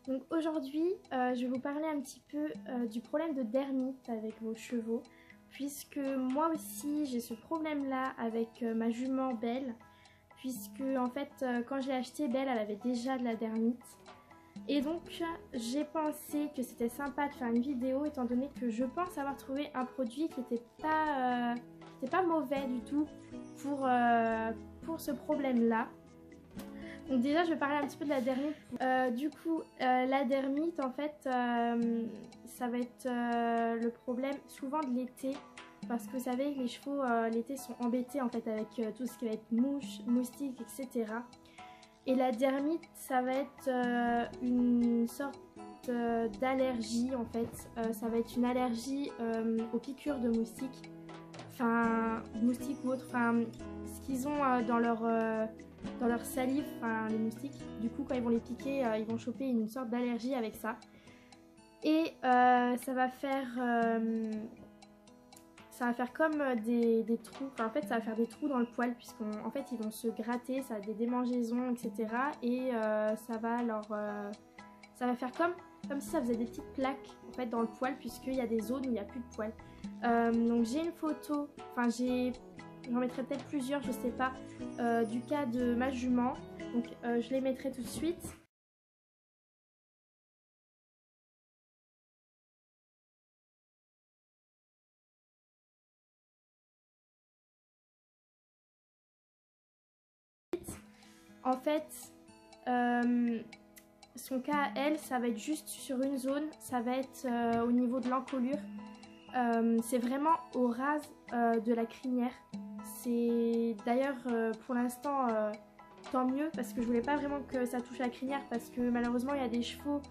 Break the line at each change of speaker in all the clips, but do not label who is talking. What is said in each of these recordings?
Donc aujourd'hui, je vais vous parler un petit peu du problème de dermite avec vos chevaux, puisque moi aussi j'ai ce problème-là avec ma jument Belle, puisque en fait quand je l'ai achetée, Belle elle avait déjà de la dermite. Et donc j'ai pensé que c'était sympa de faire une vidéo étant donné que je pense avoir trouvé un produit qui n'était pas mauvais du tout pour ce problème-là. Donc déjà je vais parler un petit peu de la dermite. La dermite en fait ça va être le problème souvent de l'été. Parce que vous savez que les chevaux l'été sont embêtés en fait avec tout ce qui va être mouches, moustiques, etc. Et la dermite ça va être une sorte d'allergie en fait. Ça va être une allergie aux piqûres de moustiques. Enfin moustiques ou autres, enfin ce qu'ils ont dans leur salive, enfin les moustiques. Du coup quand ils vont les piquer, ils vont choper une sorte d'allergie avec ça. Et ça va faire comme des trous, enfin, en fait ça va faire des trous dans le poil puisqu'en fait ils vont se gratter, ça a des démangeaisons, etc. Et ça va faire comme si ça faisait des petites plaques en fait dans le poil puisqu'il y a des zones où il n'y a plus de poils. Donc j'ai une photo, enfin j'en mettrai peut-être plusieurs, je sais pas, du cas de ma jument. Donc je les mettrai tout de suite. En fait, son cas à elle, ça va être juste sur une zone, ça va être au niveau de l'encolure. C'est vraiment au ras de la crinière. C'est d'ailleurs pour l'instant tant mieux parce que je voulais pas vraiment que ça touche la crinière parce que malheureusement il y a des chevaux,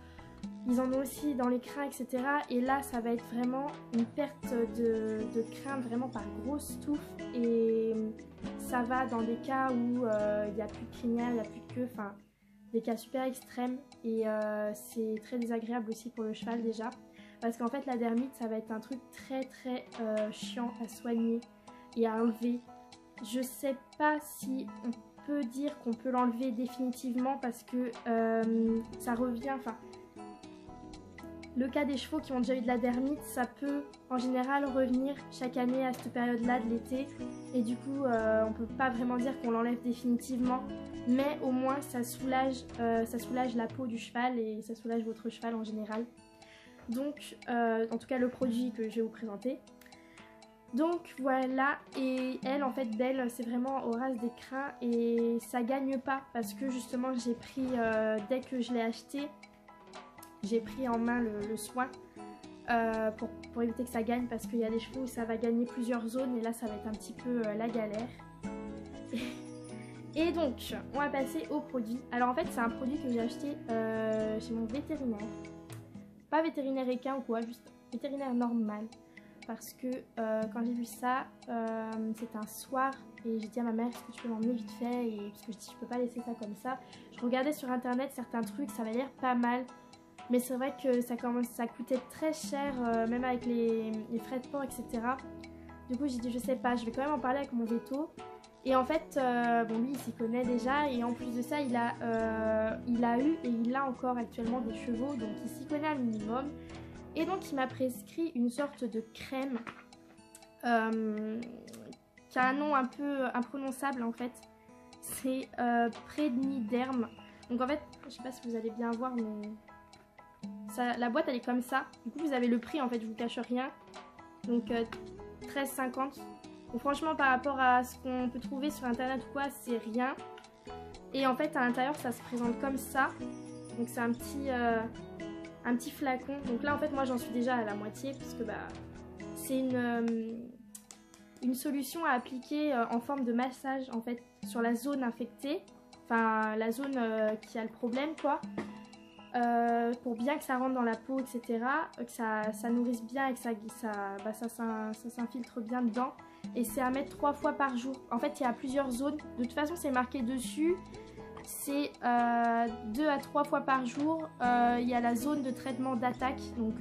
ils en ont aussi dans les crins, etc. Et là ça va être vraiment une perte de crin vraiment par grosse touffe et ça va dans des cas où il n'y a plus de crinière, il n'y a plus de queue, enfin des cas super extrêmes et c'est très désagréable aussi pour le cheval déjà. Parce qu'en fait la dermite ça va être un truc très chiant à soigner et à enlever. Je sais pas si on peut dire qu'on peut l'enlever définitivement parce que ça revient, enfin le cas des chevaux qui ont déjà eu de la dermite, ça peut en général revenir chaque année à cette période-là de l'été. Et du coup, on peut pas vraiment dire qu'on l'enlève définitivement. Mais au moins, ça soulage la peau du cheval et ça soulage votre cheval en général. Donc, en tout cas, le produit que je vais vous présenter. Donc voilà, et elle, en fait, Belle, c'est vraiment au ras des crins et ça gagne pas parce que justement, j'ai pris, dès que je l'ai acheté, j'ai pris en main le soin pour éviter que ça gagne parce qu'il y a des chevaux où ça va gagner plusieurs zones et là ça va être un petit peu la galère. Et donc on va passer au produit. Alors en fait c'est un produit que j'ai acheté chez mon vétérinaire. Pas vétérinaire équin ou quoi, juste vétérinaire normal. Parce que quand j'ai vu ça, c'était un soir et j'ai dit à ma mère est-ce que tu peux m'emmener vite fait et parce que je dis je peux pas laisser ça comme ça. Je regardais sur internet certains trucs, ça avait l'air pas mal. Mais c'est vrai que ça coûtait très cher, même avec les frais de port, etc. Du coup, j'ai dit, je sais pas, je vais quand même en parler avec mon veto. Et en fait, bon, lui, il s'y connaît déjà. Et en plus de ça, il a eu et il a encore actuellement des chevaux. Donc, il s'y connaît un minimum. Et donc, il m'a prescrit une sorte de crème qui a un nom un peu imprononçable, en fait. C'est Predniderm. Donc, en fait, je sais pas si vous allez bien voir, mais... la boîte elle est comme ça, du coup vous avez le prix en fait, je vous cache rien, donc 13,50. Donc franchement par rapport à ce qu'on peut trouver sur internet ou quoi, c'est rien. Et en fait à l'intérieur ça se présente comme ça, donc c'est un petit flacon. Donc là en fait moi j'en suis déjà à la moitié parce que bah c'est une solution à appliquer en forme de massage en fait sur la zone infectée, enfin la zone qui a le problème quoi. Pour bien que ça rentre dans la peau, etc., que ça nourrisse bien et que ça s'infiltre bien dedans. Et c'est à mettre 3 fois par jour. En fait, il y a plusieurs zones. De toute façon, c'est marqué dessus. C'est 2 à 3 fois par jour. Il y a la zone de traitement d'attaque, donc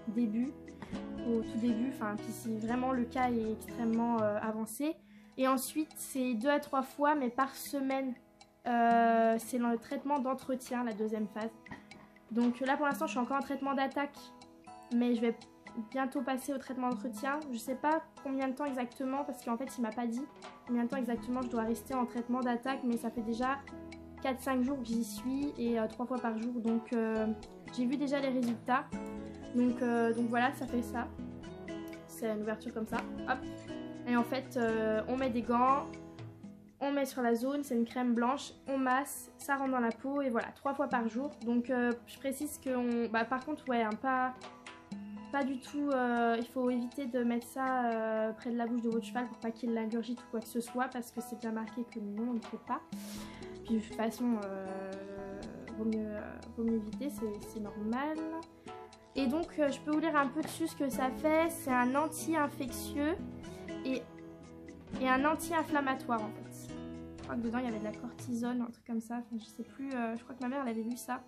début, au tout début, enfin, puis si vraiment le cas est extrêmement avancé. Et ensuite, c'est 2 à 3 fois, mais par semaine. C'est le traitement d'entretien, la deuxième phase. Donc là pour l'instant je suis encore en traitement d'attaque, mais je vais bientôt passer au traitement d'entretien. Je sais pas combien de temps exactement parce qu'en fait il m'a pas dit combien de temps exactement je dois rester en traitement d'attaque, mais ça fait déjà 4-5 jours que j'y suis et 3 fois par jour, donc j'ai vu déjà les résultats. Donc voilà, ça fait ça. C'est une ouverture comme ça, hop. Et en fait on met des gants, on met sur la zone, c'est une crème blanche, on masse, ça rentre dans la peau et voilà, 3 fois par jour. Donc je précise que par contre ouais, hein, pas du tout, il faut éviter de mettre ça près de la bouche de votre cheval pour pas qu'il l'ingurgite ou quoi que ce soit, parce que c'est bien marqué que non, on ne fait pas. Puis de toute façon, vaut mieux éviter, c'est normal. Et donc je peux vous lire un peu dessus ce que ça fait. C'est un anti-infectieux et un anti-inflammatoire en fait. Je crois que dedans il y avait de la cortisone, un truc comme ça, enfin, je sais plus, je crois que ma mère elle avait lu ça.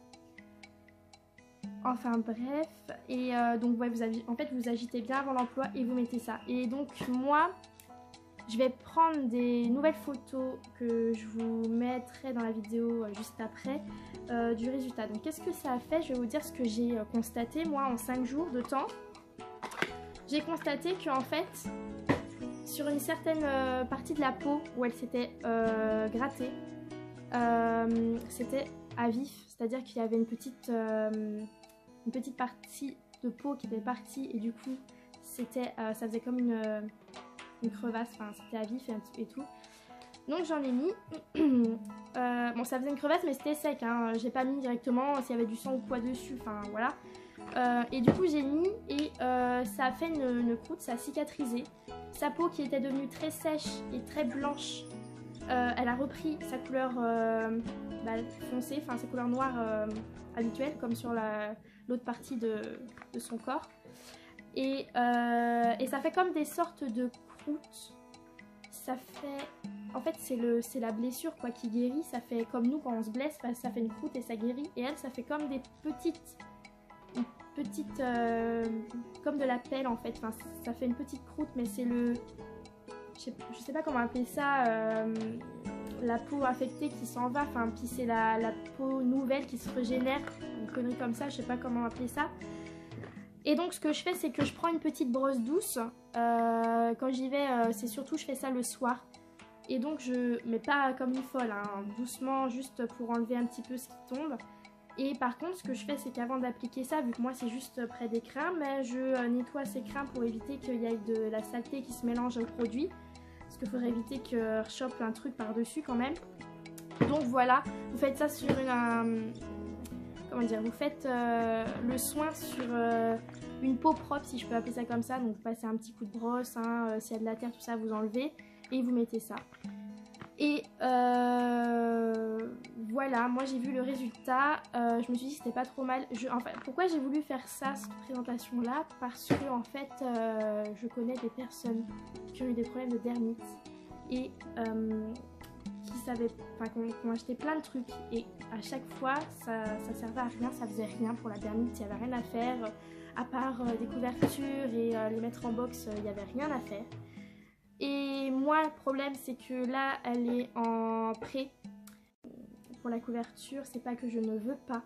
Enfin bref, et donc ouais, en fait vous agitez bien avant l'emploi et vous mettez ça. Et donc moi, je vais prendre des nouvelles photos que je vous mettrai dans la vidéo juste après du résultat. Donc qu'est-ce que ça a fait? Je vais vous dire ce que j'ai constaté moi en 5 jours de temps. J'ai constaté qu'en fait, sur une certaine partie de la peau où elle s'était grattée, c'était à vif, c'est-à-dire qu'il y avait une petite partie de peau qui était partie et du coup ça faisait comme une crevasse, enfin c'était à vif et tout. Donc j'en ai mis, bon ça faisait une crevasse mais c'était sec, hein. J'ai pas mis directement s'il y avait du sang ou quoi dessus, enfin voilà. Et du coup j'ai mis et ça a fait une croûte, ça a cicatrisé. Sa peau qui était devenue très sèche et très blanche, elle a repris sa couleur foncée, enfin sa couleur noire habituelle comme sur l'autre partie de son corps. Et ça fait comme des sortes de croûtes. Ça fait... En fait c'est la blessure quoi qui guérit. Ça fait comme nous quand on se blesse, ça fait une croûte et ça guérit. Et elle ça fait comme des petites comme de la pelle en fait. Enfin, ça fait une petite croûte mais c'est le... Je sais pas comment appeler ça, la peau infectée qui s'en va, enfin puis c'est la peau nouvelle qui se régénère, une connerie comme ça, je sais pas comment appeler ça. Et donc ce que je fais c'est que je prends une petite brosse douce, quand j'y vais c'est surtout je fais ça le soir. Et donc mais pas comme une folle, hein, doucement juste pour enlever un petit peu ce qui tombe. Et par contre ce que je fais c'est qu'avant d'appliquer ça, vu que moi c'est juste près des crins, mais je nettoie ces crins pour éviter qu'il y ait de la saleté qui se mélange au produit. Parce qu'il faudrait éviter que je chope un truc par dessus quand même. Donc voilà, vous faites ça sur comment dire, vous faites le soin sur une peau propre si je peux appeler ça comme ça. Donc vous passez un petit coup de brosse, hein, s'il y a de la terre tout ça vous enlevez et vous mettez ça. Et voilà, moi j'ai vu le résultat, je me suis dit que c'était pas trop mal. Enfin, pourquoi j'ai voulu faire ça, cette présentation là? Parce que en fait je connais des personnes qui ont eu des problèmes de dermite et qui savaient, enfin qui ont acheté plein de trucs et à chaque fois ça servait à rien, ça faisait rien pour la dermite, il n'y avait rien à faire à part des couvertures et les mettre en box, il n'y avait rien à faire. Et moi le problème c'est que là elle est en prêt pour la couverture, c'est pas que je ne veux pas,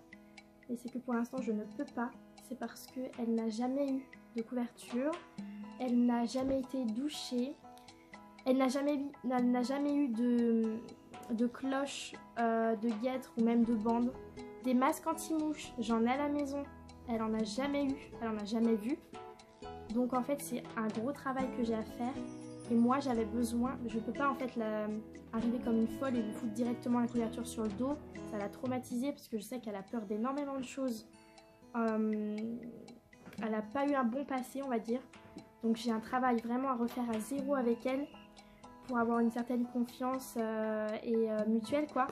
mais c'est que pour l'instant je ne peux pas, c'est parce qu'elle n'a jamais eu de couverture, elle n'a jamais été douchée, elle n'a jamais eu de cloche, de guêtre ou même de bande, des masques anti-mouches, j'en ai à la maison, elle en a jamais eu, elle en a jamais vu, donc en fait c'est un gros travail que j'ai à faire. Et moi j'avais besoin, je peux pas en fait arriver comme une folle et lui foutre directement la couverture sur le dos, ça l'a traumatisée parce que je sais qu'elle a peur d'énormément de choses, elle n'a pas eu un bon passé on va dire, donc j'ai un travail vraiment à refaire à zéro avec elle pour avoir une certaine confiance et mutuelle quoi.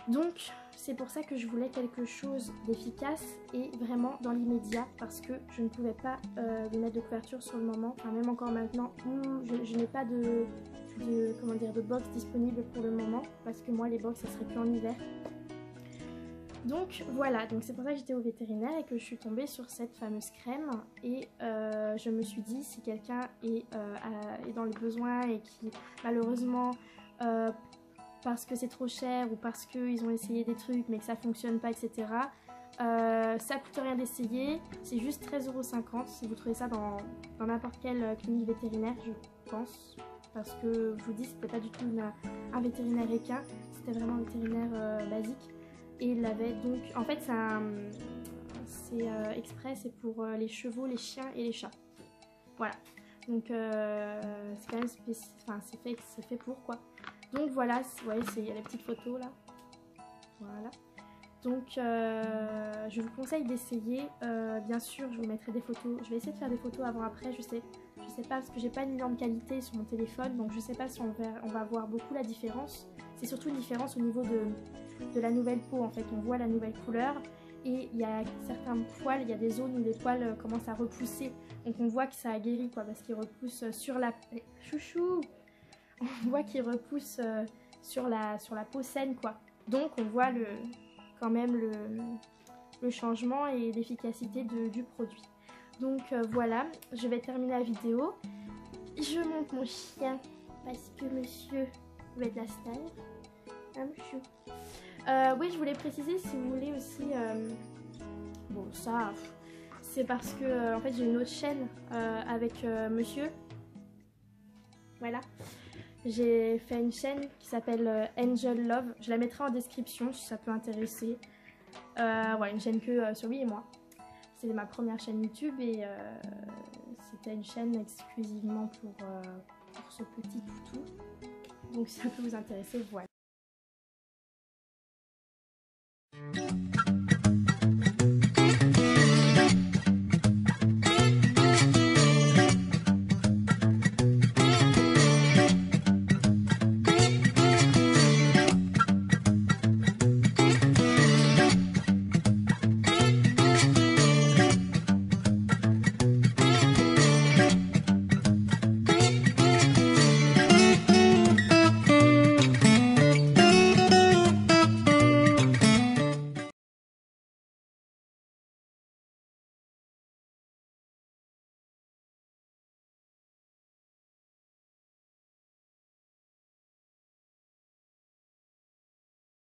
Donc c'est pour ça que je voulais quelque chose d'efficace et vraiment dans l'immédiat parce que je ne pouvais pas lui mettre de couverture sur le moment, enfin même encore maintenant où je n'ai pas de box disponible pour le moment parce que moi les box ça serait plus en hiver. Donc voilà, donc c'est pour ça que j'étais au vétérinaire et que je suis tombée sur cette fameuse crème et je me suis dit si quelqu'un est dans le besoin et qui malheureusement parce que c'est trop cher ou parce qu'ils ont essayé des trucs mais que ça fonctionne pas etc. Ça coûte rien d'essayer, c'est juste 13,50 € si vous trouvez ça dans n'importe quelle clinique vétérinaire, je pense. Parce que je vous dis, c'était pas du tout un vétérinaire équin, c'était vraiment un vétérinaire basique. Et il l'avait donc, en fait c'est exprès, c'est pour les chevaux, les chiens et les chats. Voilà, donc c'est quand même c'est fait pour quoi. Donc voilà, vous voyez, il y a les petites photos là. Voilà. Donc je vous conseille d'essayer. Bien sûr, je vous mettrai des photos. Je vais essayer de faire des photos avant-après. Je sais pas parce que j'ai pas une énorme qualité sur mon téléphone, donc je sais pas si on va voir beaucoup la différence. C'est surtout une différence au niveau de la nouvelle peau. En fait, on voit la nouvelle couleur et il y a certains poils, il y a des zones où les poils commencent à repousser. Donc on voit que ça a guéri quoi, parce qu'ils repoussent sur la chouchou. On voit qu'ils repoussent sur la peau saine quoi. Donc on voit quand même le changement et l'efficacité du produit. Donc voilà, je vais terminer la vidéo. Je monte mon chien parce que monsieur veut de la style. Ah, monsieur. Oui, je voulais préciser si vous voulez aussi. Bon, ça, c'est parce que en fait j'ai une autre chaîne avec monsieur. Voilà. J'ai fait une chaîne qui s'appelle Angel Love. Je la mettrai en description si ça peut intéresser. Voilà, une chaîne que sur lui et moi. C'était ma première chaîne YouTube et c'était une chaîne exclusivement pour ce petit toutou. Donc si ça peut vous intéresser, voilà.